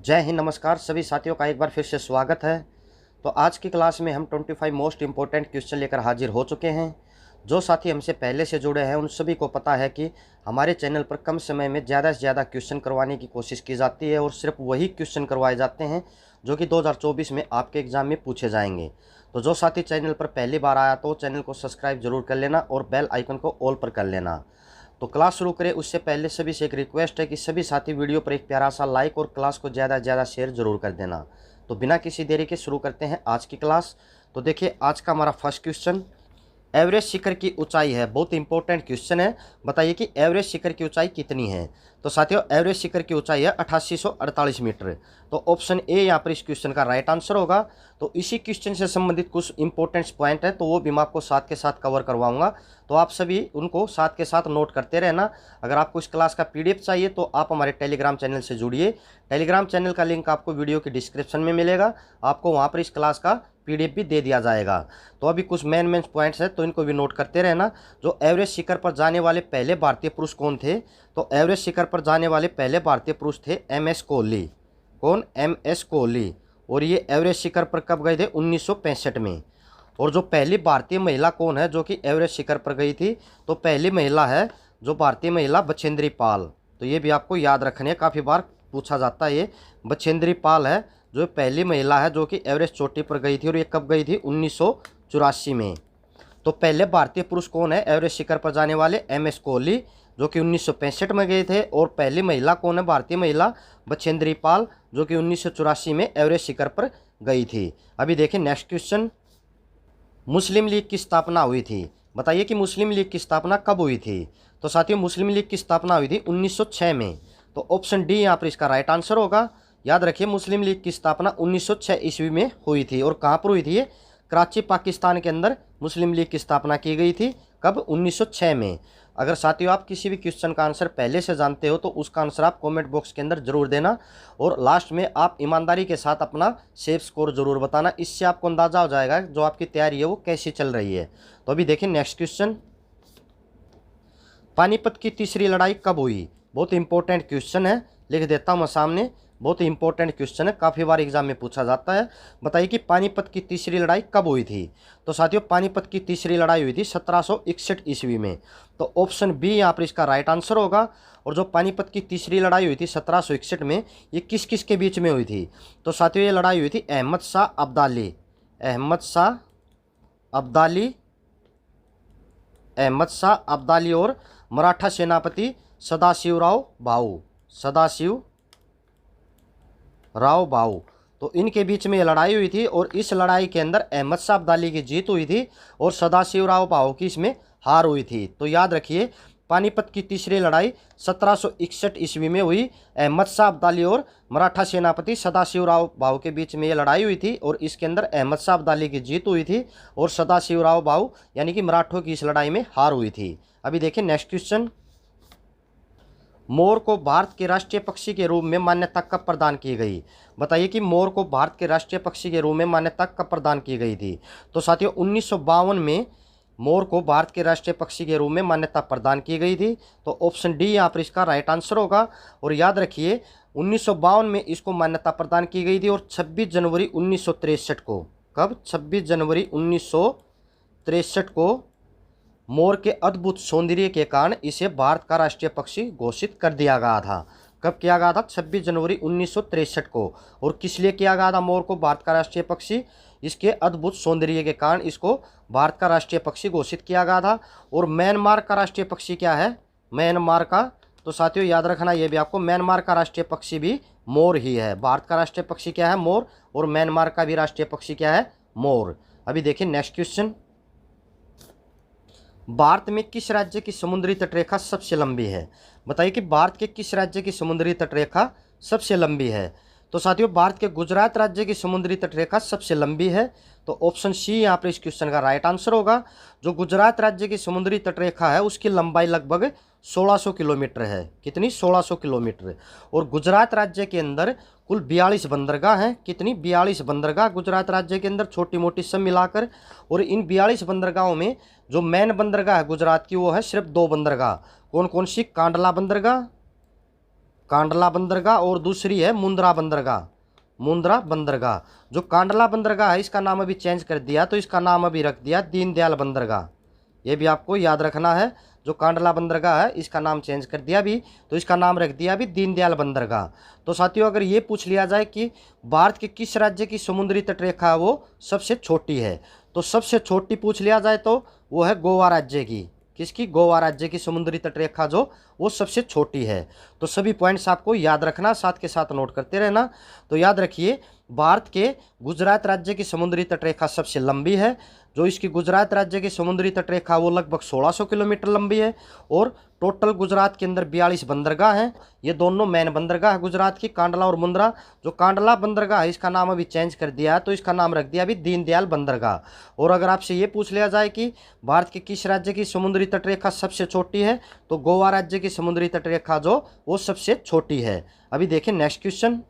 जय हिंद, नमस्कार सभी साथियों का एक बार फिर से स्वागत है। तो आज की क्लास में हम 25 मोस्ट इम्पोर्टेंट क्वेश्चन लेकर हाजिर हो चुके हैं। जो साथी हमसे पहले से जुड़े हैं उन सभी को पता है कि हमारे चैनल पर कम समय में ज़्यादा से ज़्यादा क्वेश्चन करवाने की कोशिश की जाती है और सिर्फ वही क्वेश्चन करवाए जाते हैं जो कि 2024 में आपके एग्ज़ाम में पूछे जाएंगे। तो जो साथी चैनल पर पहली बार आया तो चैनल को सब्सक्राइब जरूर कर लेना और बेल आइकन को ऑल पर कर लेना। तो क्लास शुरू करें उससे पहले सभी से एक रिक्वेस्ट है कि सभी साथी वीडियो पर एक प्यारा सा लाइक और क्लास को ज़्यादा से ज़्यादा शेयर जरूर कर देना। तो बिना किसी देरी के शुरू करते हैं आज की क्लास। तो देखिए आज का हमारा फर्स्ट क्वेश्चन, एवरेस्ट शिखर की ऊंचाई है। बहुत इंपॉर्टेंट क्वेश्चन है। बताइए कि एवरेस्ट शिखर की ऊंचाई कितनी है। तो साथियों एवरेस्ट शिखर की ऊंचाई है 8848 मीटर। तो ऑप्शन ए यहाँ पर इस क्वेश्चन का राइट आंसर होगा। तो इसी क्वेश्चन से संबंधित कुछ इंपॉर्टेंट पॉइंट है तो वो भी मैं आपको साथ के साथ कवर करवाऊंगा। तो आप सभी उनको साथ के साथ नोट करते रहना। अगर आपको इस क्लास का पीडीएफ चाहिए तो आप हमारे टेलीग्राम चैनल से जुड़िए। टेलीग्राम चैनल का लिंक आपको वीडियो के डिस्क्रिप्शन में मिलेगा। आपको वहाँ पर इस क्लास का पीडीएफ भी दे दिया जाएगा। तो अभी कुछ मेन पॉइंट्स हैं तो इनको भी नोट करते रहना। जो एवरेस्ट शिखर पर जाने वाले पहले भारतीय पुरुष कौन थे। तो एवरेस्ट शिखर पर जाने वाले पहले भारतीय पुरुष थे एमएस कोहली। कौन? एमएस कोहली। और ये एवरेस्ट शिखर पर कब गए थे? 1965 में। और जो पहली भारतीय महिला कौन है जो कि एवरेस्ट शिखर पर गई थी? तो पहली महिला है जो भारतीय महिला बछेंद्री पाल। तो ये भी आपको याद रखनी है, काफ़ी बार पूछा जाता है। ये बछेंद्री पाल है जो पहली महिला है जो कि एवरेस्ट चोटी पर गई थी। और ये कब गई थी? 1984 में। तो पहले भारतीय पुरुष कौन है एवरेस्ट शिखर पर जाने वाले? एमएस कोहली जो कि 1965 में गए थे। और पहली महिला कौन है भारतीय महिला? बछेंद्री पाल जो कि 1984 में एवरेस्ट शिखर पर गई थी। अभी देखिए नेक्स्ट क्वेश्चन, मुस्लिम लीग की स्थापना हुई थी। बताइए कि मुस्लिम लीग की स्थापना कब हुई थी। तो साथियों मुस्लिम लीग की स्थापना हुई थी 1906 में। तो ऑप्शन डी यहाँ पर इसका राइट आंसर होगा। याद रखिए मुस्लिम लीग की स्थापना 1906 ईस्वी में हुई थी। और कहाँ पर हुई थी ये? कराची पाकिस्तान के अंदर मुस्लिम लीग की स्थापना की गई थी। कब? 1906 में। अगर साथियों आप किसी भी क्वेश्चन का आंसर पहले से जानते हो तो उसका आंसर आप कमेंट बॉक्स के अंदर जरूर देना। और लास्ट में आप ईमानदारी के साथ अपना सेफ स्कोर जरूर बताना। इससे आपको अंदाजा हो जाएगा जो आपकी तैयारी है वो कैसी चल रही है। तो अभी देखिए नेक्स्ट क्वेश्चन, पानीपत की तीसरी लड़ाई कब हुई। बहुत इंपॉर्टेंट क्वेश्चन है, लिख देता हूँ मैं सामने। बहुत इंपॉर्टेंट क्वेश्चन है, काफ़ी बार एग्जाम में पूछा जाता है। बताइए कि पानीपत की तीसरी लड़ाई कब हुई थी। तो साथियों पानीपत की तीसरी लड़ाई हुई थी 1761 ईस्वी में। तो ऑप्शन बी यहाँ पर इसका राइट आंसर होगा। और जो पानीपत की तीसरी लड़ाई हुई थी 1761 में, ये किस किस के बीच में हुई थी। तो साथियों ये लड़ाई हुई थी अहमद शाह अब्दाली, अहमद शाह अब्दाली, अहमद शाह अब्दाली और मराठा सेनापति सदाशिवराव भाऊ, सदाशिव राव भाऊ। तो इनके बीच में ये लड़ाई हुई थी। और इस लड़ाई के अंदर अहमद शाह अब्दाली की जीत हुई थी और सदाशिवराव भाऊ की इसमें हार हुई थी। तो याद रखिए पानीपत की तीसरी लड़ाई 1761 ईस्वी में हुई। अहमद शाह अब्दाली और मराठा सेनापति सदाशिवराव भाऊ के बीच में ये लड़ाई हुई थी। और इसके अंदर अहमद शाह अब्दाली की जीत हुई थी और सदाशिवराव भाऊ यानी कि मराठों की इस लड़ाई में हार हुई थी। अभी देखिए नेक्स्ट क्वेश्चन, मोर को भारत के राष्ट्रीय पक्षी के रूप में मान्यता कब प्रदान की गई। बताइए कि मोर को भारत के राष्ट्रीय पक्षी के रूप में मान्यता कब प्रदान की गई थी। तो साथियों 1952 में मोर को भारत के राष्ट्रीय पक्षी के रूप में मान्यता प्रदान की गई थी। तो ऑप्शन डी यहाँ पर इसका राइट आंसर होगा। और याद रखिए 1952 में इसको मान्यता प्रदान की गई थी। और 26 जनवरी 1963 को, कब? 26 जनवरी 1963 को मोर के अद्भुत सौंदर्य के कारण इसे भारत का राष्ट्रीय पक्षी घोषित कर दिया गया था। कब किया गया था? 26 जनवरी 1963 को। और किस लिए किया गया था मोर को भारत का राष्ट्रीय पक्षी? इसके अद्भुत सौंदर्य के कारण इसको भारत का राष्ट्रीय पक्षी घोषित किया गया था। और म्यांमार का राष्ट्रीय पक्षी क्या है? म्यांमार का, तो साथियों याद रखना ये भी आपको, म्यांमार का राष्ट्रीय पक्षी भी मोर ही है। भारत का राष्ट्रीय पक्षी क्या है? मोर। और म्यांमार का भी राष्ट्रीय पक्षी क्या है? मोर। अभी देखिए नेक्स्ट क्वेश्चन, भारत में किस राज्य की समुद्री तटरेखा सबसे लंबी है। बताइए कि भारत के किस राज्य की समुद्री तटरेखा सबसे लंबी है। तो साथियों भारत के गुजरात राज्य की समुद्री तटरेखा सबसे लंबी है। तो ऑप्शन सी यहाँ पर इस क्वेश्चन का राइट आंसर होगा। जो गुजरात राज्य की समुद्री तटरेखा है उसकी लंबाई लगभग 1600 किलोमीटर है। कितनी? 1600 किलोमीटर। और गुजरात राज्य के अंदर कुल 42 बंदरगाह हैं। कितनी? 42 बंदरगाह गुजरात राज्य के अंदर, छोटी मोटी सब मिलाकर। और इन 42 बंदरगाहों में जो मेन बंदरगाह है गुजरात की वो है सिर्फ 2 बंदरगाह। कौन कौन सी? कांडला बंदरगाह, कांडला बंदरगाह और दूसरी है मुंद्रा बंदरगाह। मुंद्रा बंदरगाह। जो कांडला बंदरगाह है इसका नाम अभी चेंज कर दिया, तो इसका नाम अभी रख दिया दीनदयाल बंदरगाह। ये भी आपको याद रखना है। जो कांडला बंदरगाह है इसका नाम चेंज कर दिया भी, तो इसका नाम रख दिया भी दीनदयाल बंदरगाह। तो साथियों अगर ये पूछ लिया जाए कि भारत के किस राज्य की समुद्री तटरेखा वो सबसे छोटी है, तो सबसे छोटी पूछ लिया जाए तो वो है गोवा राज्य की। किसकी? गोवा राज्य की समुद्री तटरेखा जो वो सबसे छोटी है। तो सभी पॉइंट्स आपको याद रखना, साथ के साथ नोट करते रहना। तो याद रखिए भारत के गुजरात राज्य की समुद्री तटरेखा सबसे लंबी है। जो इसकी गुजरात राज्य की समुद्री तटरेखा वो लगभग 1600 किलोमीटर लंबी है। और टोटल गुजरात के अंदर 42 बंदरगाह हैं। ये दोनों मेन बंदरगाह है गुजरात की, कांडला और मुंद्रा। जो कांडला बंदरगाह है इसका नाम अभी चेंज कर दिया है, तो इसका नाम रख दिया अभी दीनदयाल बंदरगाह। और अगर आपसे ये पूछ लिया जाए कि भारत के किस राज्य की समुद्री तटरेखा सबसे छोटी है, तो गोवा राज्य की समुद्री तटरेखा जो वो सबसे छोटी है। अभी देखें नेक्स्ट क्वेश्चन।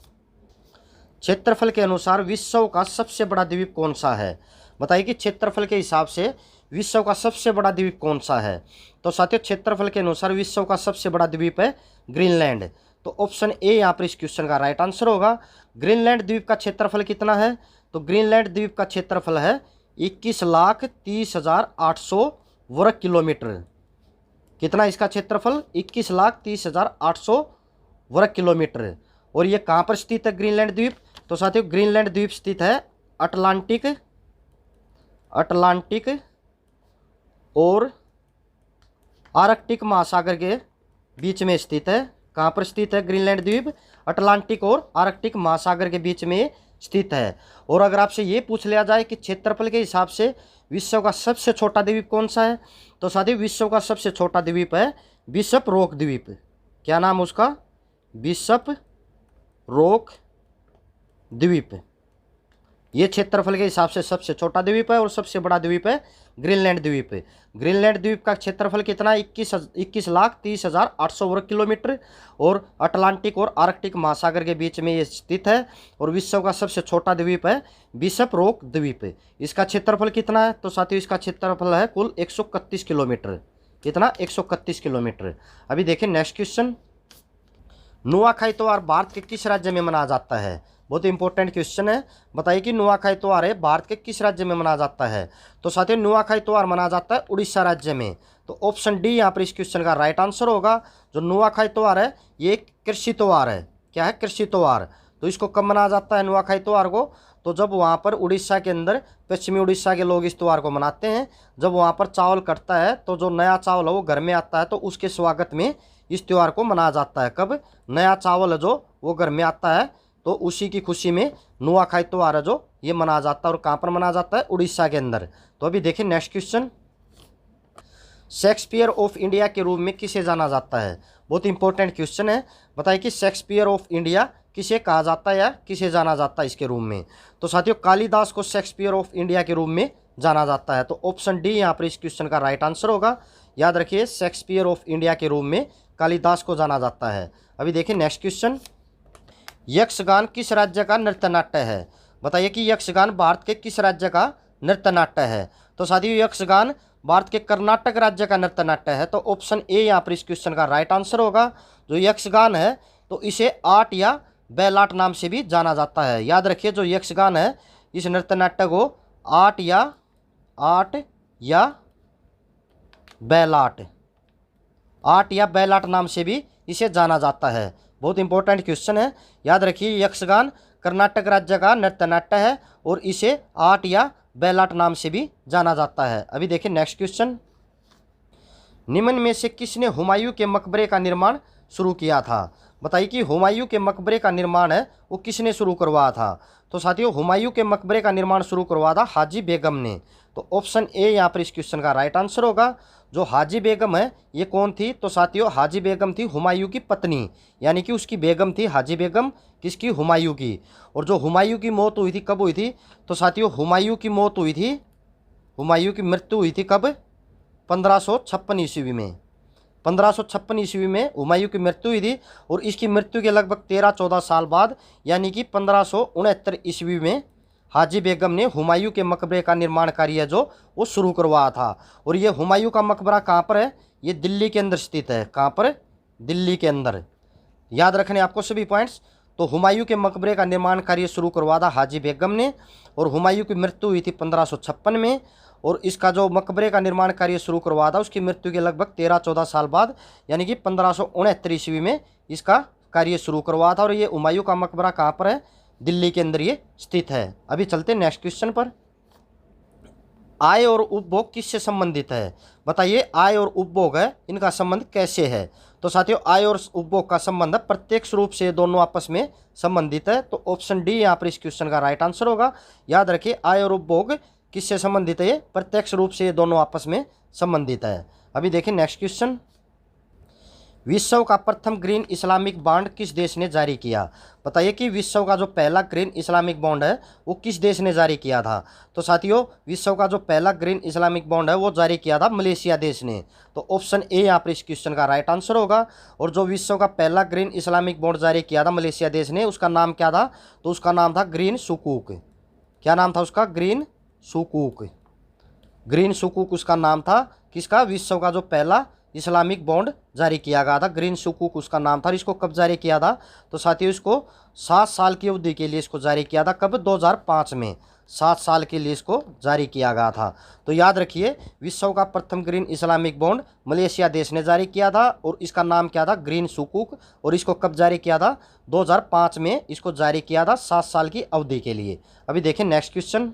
क्षेत्रफल के अनुसार विश्व का सबसे बड़ा द्वीप कौन सा है? बताइए कि क्षेत्रफल के हिसाब से विश्व का सबसे बड़ा द्वीप कौन सा है? तो साथियों क्षेत्रफल के अनुसार विश्व का सबसे बड़ा द्वीप है ग्रीनलैंड। तो ऑप्शन ए यहाँ पर इस क्वेश्चन का राइट आंसर होगा। ग्रीनलैंड द्वीप का क्षेत्रफल कितना है? तो ग्रीनलैंड द्वीप का क्षेत्रफल है 21,30,800 वर्ग किलोमीटर। कितना इसका क्षेत्रफल? 21,30,800 वर्ग किलोमीटर। और ये कहाँ पर स्थित है ग्रीनलैंड द्वीप? तो साथियों ग्रीनलैंड द्वीप स्थित है अटलांटिक और आर्कटिक महासागर के बीच में स्थित है। कहाँ पर स्थित है ग्रीनलैंड द्वीप? अटलांटिक और आर्कटिक महासागर के बीच में स्थित है। और अगर आपसे ये पूछ लिया जाए कि क्षेत्रफल के हिसाब से विश्व का सबसे छोटा द्वीप कौन सा है, तो साथियों विश्व का सबसे छोटा द्वीप है बिशप रॉक द्वीप। क्या नाम उसका? बिशप रॉक द्वीप। ये क्षेत्रफल के हिसाब से सबसे छोटा द्वीप है और सबसे बड़ा द्वीप है ग्रीनलैंड द्वीप। ग्रीनलैंड द्वीप का क्षेत्रफल कितना? 21,30,800 वर्ग किलोमीटर। और अटलांटिक और आर्कटिक महासागर के बीच में ये स्थित है। और विश्व का सबसे छोटा द्वीप है बिशप रॉक द्वीप। इसका क्षेत्रफल कितना है? तो साथियों इसका क्षेत्रफल है कुल 131 किलोमीटर। कितना? 131 किलोमीटर। अभी देखिए नेक्स्ट क्वेश्चन। नुआखाई त्योहार भारत के किस राज्य में मनाया जाता है? बहुत इंपॉर्टेंट क्वेश्चन है। बताइए कि नुआखाई त्योहार है भारत के किस राज्य में मनाया जाता है? तो साथियों नुआखाई त्योहार मनाया जाता है उड़ीसा राज्य में। तो ऑप्शन डी यहाँ पर इस क्वेश्चन का राइट आंसर होगा। जो नुआखाई त्योहार है ये एक कृषि त्योहार है। क्या है? कृषि त्योहार। तो इसको कब मनाया जाता है नुआखाई त्योहार को? तो जब वहाँ पर उड़ीसा के अंदर पश्चिमी उड़ीसा के लोग इस त्यौहार को मनाते हैं। जब वहाँ पर चावल कटता है तो जो नया चावल है वो घर में आता है, तो उसके स्वागत में इस त्यौहार को मनाया जाता है। कब? नया चावल है जो वो घर में आता है, तो उसी की खुशी में नुआखाई त्योहार है जो ये मनाया जाता है। और कहाँ पर मनाया जाता है? उड़ीसा के अंदर। तो अभी देखिए next question. Shakespeare of India के रूप में किसे जाना जाता है? बहुत इंपॉर्टेंट क्वेश्चन है। बताइए कि शेक्सपियर ऑफ इंडिया किसे कहा जाता है या किसे जाना जाता है इसके रूप में? तो साथियों कालिदास को शेक्सपियर ऑफ इंडिया के रूप में जाना जाता है। तो ऑप्शन डी यहाँ पर इस क्वेश्चन का राइट आंसर होगा। याद रखिए शेक्सपियर ऑफ इंडिया के रूप में कालिदास को जाना जाता है। अभी देखिए नेक्स्ट क्वेश्चन। यक्षगान किस राज्य का नृत्य नाट्य है? बताइए कि यक्षगान भारत के किस राज्य का नृत्य नाट्य है? तो साथियों यक्षगान भारत के कर्नाटक राज्य का नृत्य नाट्य है। तो ऑप्शन ए यहाँ पर इस क्वेश्चन का राइट आंसर होगा। जो यक्षगान है तो इसे आट या बैलाट नाम से भी जाना जाता है। याद रखिए जो यक्षगान है इस नृत्य नाट्य को आट या बैलाट नाम से भी इसे जाना जाता है। बहुत इंपॉर्टेंट क्वेश्चन है। याद रखिए यक्षगान कर्नाटक राज्य का नृत्य नाट्य है और इसे आट या बैलाट नाम से भी जाना जाता है। अभी देखिए नेक्स्ट क्वेश्चन। निम्न में से किसने हुमायूं के मकबरे का निर्माण शुरू किया था? बताइए कि हुमायूं के मकबरे का निर्माण है वो किसने शुरू करवाया था? तो साथियों हुमायूं के मकबरे का निर्माण शुरू करवाया था हाजी बेगम ने। तो ऑप्शन ए यहाँ पर इस क्वेश्चन का राइट आंसर होगा। जो हाजी बेगम है ये कौन थी? तो साथियों हाजी बेगम थी हुमायूं की पत्नी, यानी कि उसकी बेगम थी हाजी बेगम। किसकी? हुमायूं की। और जो हुमायूं की मौत हुई थी कब हुई थी? तो साथियों हुमायूं की मौत हुई थी, हुमायूं की मृत्यु हुई थी कब? 1556 ईस्वी में। 1556 ईस्वी में हुमायूं की मृत्यु हुई थी। और इसकी मृत्यु के लगभग 13-14 साल बाद यानी कि 1569 ईस्वी में हाजी बेगम ने हुमायूं के मकबरे का निर्माण कार्य जो वो शुरू करवाया था। और ये हुमायूं का मकबरा कहाँ पर है? ये दिल्ली के अंदर स्थित है। कहाँ पर? दिल्ली के अंदर। याद रखने आपको सभी पॉइंट्स। तो हुमायूं के मकबरे का निर्माण कार्य शुरू करवा था हाजी बेगम ने, और हुमायूं की मृत्यु हुई थी 1556 में, और इसका जो मकबरे का निर्माण कार्य शुरू करवा था उसकी मृत्यु के लगभग 13-14 साल बाद यानी कि 1569 ईस्वी में इसका कार्य शुरू करवा था। और ये हुमायूं का मकबरा कहाँ पर है? दिल्ली के अंदर ये स्थित है। अभी चलते हैं नेक्स्ट क्वेश्चन पर। आय और उपभोग किससे संबंधित है? बताइए, आय और उपभोग है इनका संबंध कैसे है? तो साथियों, आय और उपभोग का संबंध प्रत्यक्ष रूप से दोनों आपस में संबंधित है। तो ऑप्शन डी यहाँ पर इस क्वेश्चन का राइट आंसर होगा। याद रखिए, आय और उपभोग किससे संबंधित है? ये प्रत्यक्ष रूप से दोनों आपस में संबंधित है। अभी देखिए नेक्स्ट क्वेश्चन। विश्व का प्रथम ग्रीन इस्लामिक बॉन्ड किस देश ने जारी किया? बताइए कि विश्व का जो पहला ग्रीन इस्लामिक बॉन्ड है वो किस देश ने जारी किया था? तो साथियों, विश्व का जो पहला ग्रीन इस्लामिक बॉन्ड है वो जारी किया था मलेशिया देश ने। तो ऑप्शन ए यहाँ पर इस क्वेश्चन का राइट आंसर होगा। और जो विश्व का पहला ग्रीन इस्लामिक बॉन्ड जारी किया था मलेशिया देश ने, उसका नाम क्या था? तो उसका नाम था ग्रीन सुकूक। क्या नाम था उसका? ग्रीन सुकूक। ग्रीन सुकूक उसका नाम था। किसका? विश्व का जो पहला इस्लामिक बॉन्ड जारी किया गया था, ग्रीन सुकूक उसका नाम था। और इसको कब जारी किया था? तो साथियों, इसको 7 साल की अवधि के लिए इसको जारी किया था। कब? 2005 में 7 साल के लिए इसको जारी किया गया था। तो याद रखिए, विश्व का प्रथम ग्रीन इस्लामिक बॉन्ड मलेशिया देश ने जारी किया था और इसका नाम क्या था? ग्रीन सुकूक। और इसको कब जारी किया था? 2005 में इसको जारी किया था 7 साल की अवधि के लिए। अभी देखें नेक्स्ट क्वेश्चन।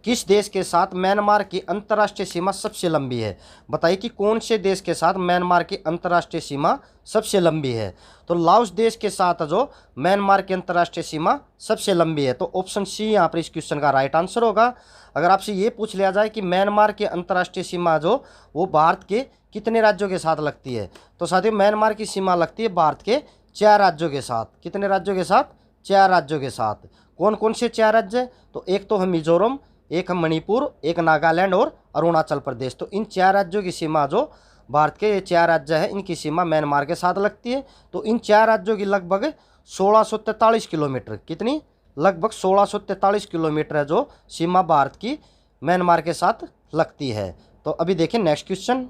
किस देश के साथ म्यांमार की अंतर्राष्ट्रीय सीमा सबसे लंबी है? बताइए कि कौन से देश के साथ म्यांमार की अंतर्राष्ट्रीय सीमा सबसे लंबी है? तो लाओस देश के साथ जो म्यांमार की अंतर्राष्ट्रीय सीमा सबसे लंबी है। तो ऑप्शन सी यहाँ पर इस क्वेश्चन का राइट आंसर होगा। अगर आपसे ये पूछ लिया जाए कि म्यांमार की अंतर्राष्ट्रीय सीमा जो वो भारत के कितने राज्यों के साथ लगती है? तो साथियों, म्यांमार की सीमा लगती है भारत के 4 राज्यों के साथ। कितने राज्यों के साथ? 4 राज्यों के साथ। कौन कौन से 4 राज्य? तो एक तो है मिजोरम, एक है मणिपुर, एक नागालैंड और अरुणाचल प्रदेश। तो इन 4 राज्यों की सीमा जो भारत के ये 4 राज्य हैं इनकी सीमा म्यांमार के साथ लगती है। तो इन 4 राज्यों की लगभग 1643 किलोमीटर, कितनी? लगभग 1643 किलोमीटर है जो सीमा भारत की म्यांमार के साथ लगती है। तो अभी देखें नेक्स्ट क्वेश्चन।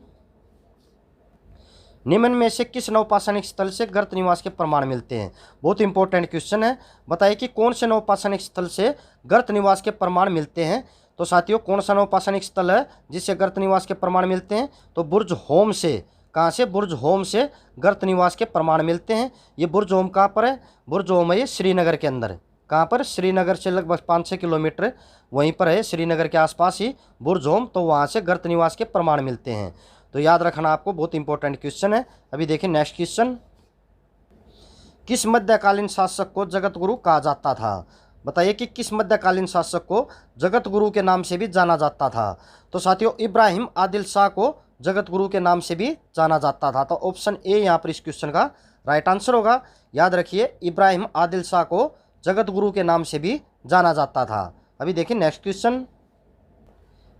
निम्न में से किस नवपाषाणिक स्थल से गर्त निवास के प्रमाण मिलते हैं? बहुत इंपॉर्टेंट क्वेश्चन है। बताइए कि कौन से नवपाषाणिक स्थल से गर्त निवास के प्रमाण मिलते हैं? तो साथियों, कौन सा नवपाषाणिक स्थल है जिससे गर्त निवास के प्रमाण मिलते हैं? तो बुर्ज होम से। कहाँ से? बुर्ज होम से गर्त निवास के प्रमाण मिलते हैं। ये बुर्ज होम कहाँ पर है? बुर्ज होम है ये श्रीनगर के अंदर। कहाँ पर? श्रीनगर से लगभग 5-6 किलोमीटर वहीं पर है, श्रीनगर के आसपास ही बुर्ज होम। तो वहाँ से गर्त निवास के प्रमाण मिलते हैं। तो याद रखना आपको, बहुत इंपॉर्टेंट क्वेश्चन है। अभी देखिए नेक्स्ट क्वेश्चन। किस मध्यकालीन शासक को जगत गुरु कहा जाता था? बताइए कि किस मध्यकालीन शासक को जगत गुरु के नाम से भी जाना जाता था? तो साथियों, इब्राहिम आदिल शाह को जगत गुरु के नाम से भी जाना जाता था। तो ऑप्शन ए यहाँ पर इस क्वेश्चन का राइट आंसर होगा। याद रखिए, इब्राहिम आदिल शाह को जगत गुरु के नाम से भी जाना जाता था। अभी देखिए नेक्स्ट क्वेश्चन।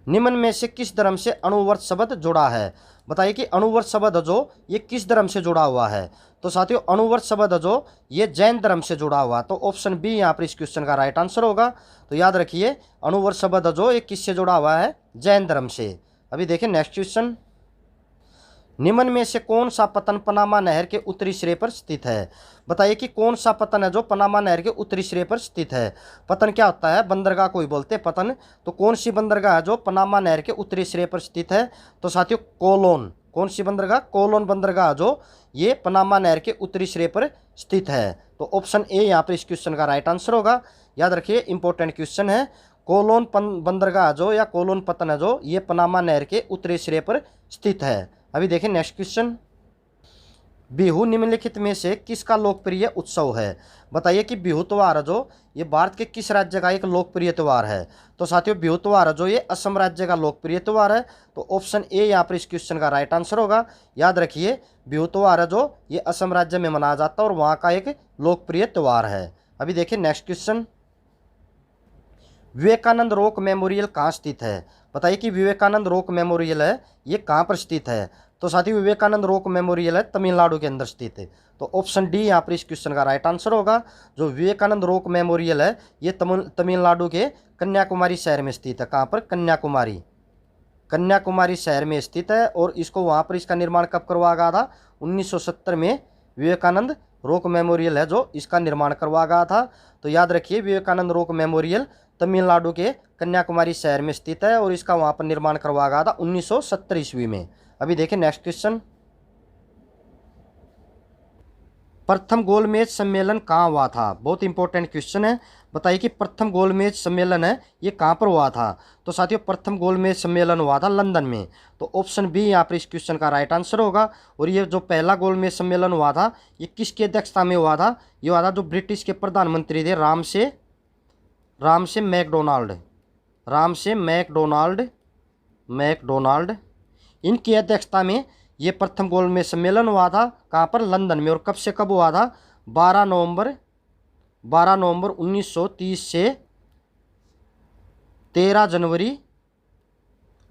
निम्न में से किस धर्म से अणुव्रत शब्द जुड़ा है? बताइए कि अणुव्रत शब्द जो ये किस धर्म से जुड़ा हुआ है? तो साथियों, अणुव्रत शब्द जो ये जैन धर्म से जुड़ा हुआ। तो ऑप्शन बी यहाँ पर इस क्वेश्चन का राइट आंसर होगा। तो याद रखिए, अणुव्रत शब्द जो ये किससे जुड़ा हुआ है? जैन धर्म से। अभी देखिए नेक्स्ट क्वेश्चन। निम्न में से कौन सा पतन पनामा नहर के उत्तरी सिरे पर स्थित है? बताइए कि कौन सा पतन है जो पनामा नहर के उत्तरी सिरे पर स्थित है? पतन क्या होता है? बंदरगाह को ही बोलते हैं पतन। तो कौन सी बंदरगाह है जो पनामा नहर के उत्तरी सिरे पर स्थित है? तो साथियों, कोलोन। कौन सी बंदरगाह? कोलोन बंदरगाह जो ये पनामा नहर के उत्तरी सिरे पर स्थित है। तो ऑप्शन ए यहाँ पर इस क्वेश्चन का राइट आंसर होगा। याद रखिए, इंपॉर्टेंट क्वेश्चन है। कोलोन बंदरगाह जो या कोलोन पतन है जो ये पनामा नहर के उत्तरी सिरे पर स्थित है। अभी देखें नेक्स्ट क्वेश्चन। बिहू निम्नलिखित में से किसका लोकप्रिय उत्सव है? बताइए कि बिहू त्यौहार जो ये भारत के किस राज्य का एक लोकप्रिय त्यौहार है? तो साथियों, बिहू त्यौहार जो ये असम राज्य का लोकप्रिय त्यौहार है। तो ऑप्शन ए यहाँ पर इस क्वेश्चन का राइट आंसर होगा। याद रखिए, बिहू त्यौहार जो ये असम राज्य में मनाया जाता है और वहाँ का एक लोकप्रिय त्यौहार है। अभी देखिए next question. Vivekananda rock memorial कहाँ स्थित है? बताइए कि विवेकानंद रॉक मेमोरियल है ये कहाँ पर स्थित है? तो साथियों, विवेकानंद रॉक मेमोरियल है तमिलनाडु के अंदर स्थित है। तो ऑप्शन डी यहाँ पर इस क्वेश्चन का राइट आंसर होगा। जो विवेकानंद रॉक मेमोरियल है ये तमिलनाडु के कन्याकुमारी शहर में स्थित है। कहाँ पर? कन्याकुमारी। कन्याकुमारी शहर में स्थित है। और इसको वहाँ पर इसका निर्माण कब करवाया गया था? 1970 में विवेकानंद रॉक मेमोरियल है जो इसका निर्माण करवाया गया था। तो याद रखिए विवेकानंद रॉक मेमोरियल तमिलनाडु के कन्याकुमारी शहर में स्थित है और इसका वहाँ पर निर्माण करवाया गया था 1970 ईस्वी में। अभी देखिए नेक्स्ट क्वेश्चन, प्रथम गोलमेज सम्मेलन कहाँ हुआ था? बहुत इंपॉर्टेंट क्वेश्चन है। बताइए कि प्रथम गोलमेज सम्मेलन है ये कहाँ पर हुआ था? तो साथियों प्रथम गोलमेज सम्मेलन हुआ था लंदन में। तो ऑप्शन बी यहाँ पर इस क्वेश्चन का राइट आंसर होगा। और ये जो पहला गोलमेज सम्मेलन हुआ था ये किसकी अध्यक्षता में हुआ था? ये हुआ था जो ब्रिटिश के प्रधानमंत्री थे रामसे मैकडोनाल्ड इनकी अध्यक्षता में ये प्रथम गोलमेज सम्मेलन हुआ था। कहाँ पर? लंदन में। और कब से कब हुआ था? 12 नवंबर 1930 से 13 जनवरी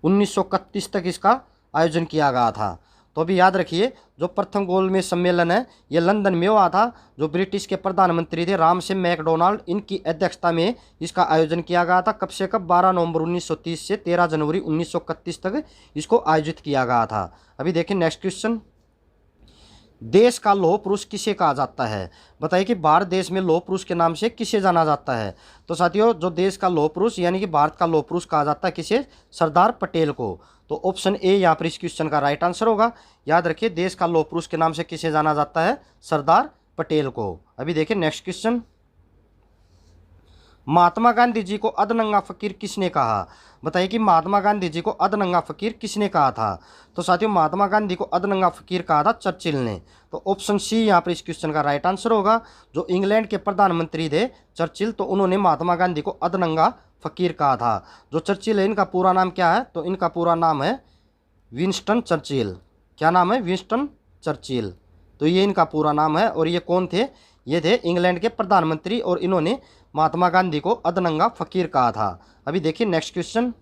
1931 तक इसका आयोजन किया गया था। तो अभी याद रखिए जो प्रथम गोलमेज सम्मेलन है ये लंदन में हुआ था। जो ब्रिटिश के प्रधानमंत्री थे रामसे मैकडोनाल्ड इनकी अध्यक्षता में इसका आयोजन किया गया था। कब से कब? 12 नवंबर 1930 से 13 जनवरी 1931 तक इसको आयोजित किया गया था। अभी देखिए नेक्स्ट क्वेश्चन, देश का लौह पुरुष किसे कहा जाता है? बताइए कि भारत देश में लौह पुरुष के नाम से किसे जाना जाता है? तो साथियों जो देश का लौह पुरुष यानी कि भारत का लौह पुरुष कहा जाता है किसे? सरदार पटेल को। तो ऑप्शन ए यहाँ पर इस क्वेश्चन का राइट आंसर होगा। याद रखिए देश का लौह पुरुष के नाम से किसे जाना जाता है? सरदार पटेल को। अभी देखिए नेक्स्ट क्वेश्चन, महात्मा गांधी जी को अधनंगा फकीर किसने कहा? बताइए कि महात्मा गांधी जी को अधनंगा फकीर किसने कहा था? तो साथियों महात्मा गांधी को अधनंगा फकीर कहा था चर्चिल ने। तो ऑप्शन सी यहाँ पर इस क्वेश्चन का राइट आंसर होगा। जो इंग्लैंड के प्रधानमंत्री थे चर्चिल तो उन्होंने महात्मा गांधी को अधनंगा फकीर कहा था। जो चर्चिल है इनका पूरा नाम क्या है? तो इनका पूरा नाम है विंस्टन चर्चिल। क्या नाम है? Winston Churchill. तो ये इनका पूरा नाम है। और ये कौन थे? ये थे इंग्लैंड के प्रधानमंत्री और इन्होंने महात्मा गांधी को अधनंगा फकीर कहा था। अभी देखिए नेक्स्ट क्वेश्चन,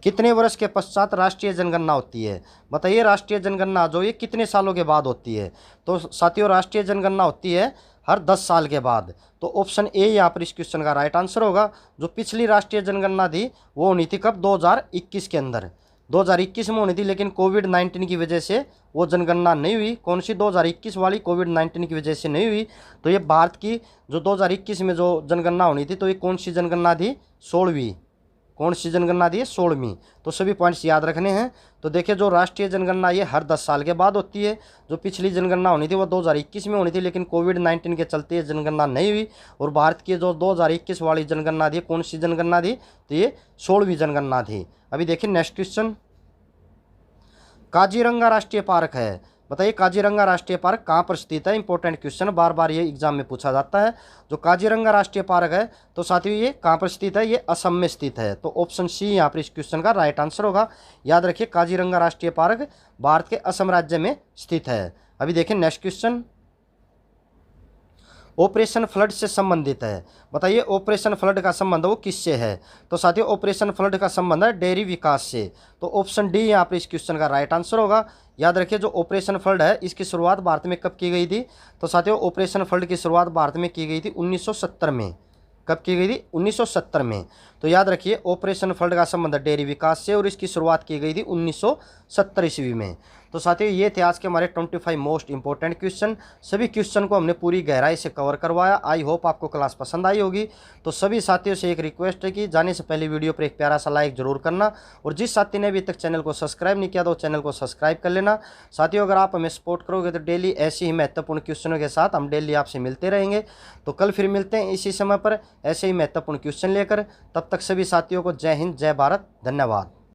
कितने वर्ष के पश्चात राष्ट्रीय जनगणना होती है? बताइए राष्ट्रीय जनगणना जो ये कितने सालों के बाद होती है? तो साथियों राष्ट्रीय जनगणना होती है हर 10 साल के बाद। तो ऑप्शन ए यहाँ पर इस क्वेश्चन का राइट आंसर होगा। जो पिछली राष्ट्रीय जनगणना थी वो होनी थी कब? 2021 के अंदर। 2021 में होनी थी लेकिन कोविड-19 की वजह से वो जनगणना नहीं हुई। कौन सी? 2021 वाली कोविड-19 की वजह से नहीं हुई। तो ये भारत की जो 2021 में जो जनगणना होनी थी तो ये कौन सी जनगणना थी? 16वीं। कौन सी जनगणना दी है? 16वीं। तो सभी पॉइंट्स याद रखने हैं। तो देखिए जो राष्ट्रीय जनगणना ये हर 10 साल के बाद होती है। जो पिछली जनगणना होनी थी वो 2021 में होनी थी लेकिन कोविड-19 के चलते ये जनगणना नहीं हुई। और भारत की जो 2021 वाली जनगणना थी कौन सी जनगणना थी? तो ये 16वीं जनगणना थी। अभी देखिए नेक्स्ट क्वेश्चन, काजीरंगा राष्ट्रीय पार्क है। बताइए काजीरंगा राष्ट्रीय पार्क कहाँ पर स्थित है? इंपॉर्टेंट क्वेश्चन, बार बार ये एग्जाम में पूछा जाता है। जो काजीरंगा राष्ट्रीय पार्क है तो साथियों ये कहाँ पर स्थित है? ये असम में स्थित है। तो ऑप्शन सी यहाँ पर इस क्वेश्चन का राइट आंसर होगा। याद रखिए काजीरंगा राष्ट्रीय पार्क भारत के असम राज्य में स्थित है। अभी देखिए नेक्स्ट क्वेश्चन, ऑपरेशन फ्लड से संबंधित है। बताइए ऑपरेशन फ्लड का संबंध वो किससे है? तो साथियों ऑपरेशन फ्लड का संबंध है डेयरी विकास से। तो ऑप्शन डी यहाँ पर इस क्वेश्चन का राइट आंसर होगा। याद रखिए जो ऑपरेशन फ्लड है इसकी शुरुआत भारत में कब की गई थी? तो साथियों ऑपरेशन फ्लड की शुरुआत भारत में की गई थी 1970 में। कब की गई थी? 1970 में। तो याद रखिए ऑपरेशन फ्लड का संबंध डेयरी विकास से और इसकी शुरुआत की गई थी 1970 ईस्वी में। तो साथियों ये थे आज के हमारे 25 मोस्ट इंपॉर्टेंट क्वेश्चन। सभी क्वेश्चन को हमने पूरी गहराई से कवर करवाया। आई होप आपको क्लास पसंद आई होगी। तो सभी साथियों से एक रिक्वेस्ट है कि जाने से पहले वीडियो पर एक प्यारा सा लाइक जरूर करना और जिस साथी ने अभी तक चैनल को सब्सक्राइब नहीं किया तो चैनल को सब्सक्राइब कर लेना। साथियों अगर आप हमें सपोर्ट करोगे तो डेली ऐसे ही महत्वपूर्ण क्वेश्चनों के साथ हम डेली आपसे मिलते रहेंगे। तो कल फिर मिलते हैं इसी समय पर ऐसे ही महत्वपूर्ण क्वेश्चन लेकर। तब तक सभी साथियों को जय हिंद, जय भारत, धन्यवाद।